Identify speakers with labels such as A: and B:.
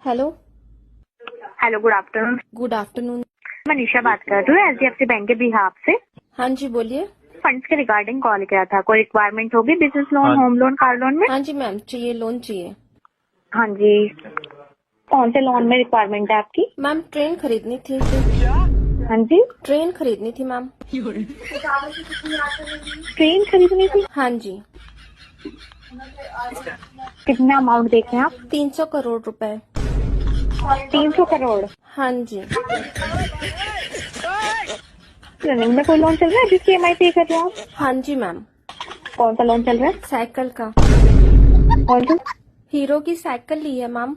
A: Hello.
B: Hello, good afternoon.
A: Good afternoon.
B: Manisha बात कर रही हूँ एचडीएफसी बैंक के बिहाफ से।
A: हाँ जी बोलिए।
B: फंड्स के रिगार्डिंग कॉल किया था। कोई रिक्वायरमेंट होगी business loan, home loan, car loan में?
A: हाँ जी मैम, चाहिए, लोन चाहिए।
B: हाँ जी, कौन से लोन में रिक्वायरमेंट है आपकी?
A: मैम ट्रेन खरीदनी थी।
B: हाँ जी,
A: ट्रेन खरीदनी थी मैम।
B: ट्रेन खरीदनी थी।
A: हाँ जी।
B: कितना अमाउंट देख रहे हैं आप?
A: 300 करोड़ रुपए।
B: 300 करोड़।
A: हाँ जी।
B: रनिंग में कोई लोन चल रहा है जिसकी EMI पे कर रहे हो आप?
A: हाँ जी मैम।
B: कौन सा लोन चल रहा है?
A: साइकिल का।
B: कौन सा?
A: हीरो की साइकिल ली है मैम।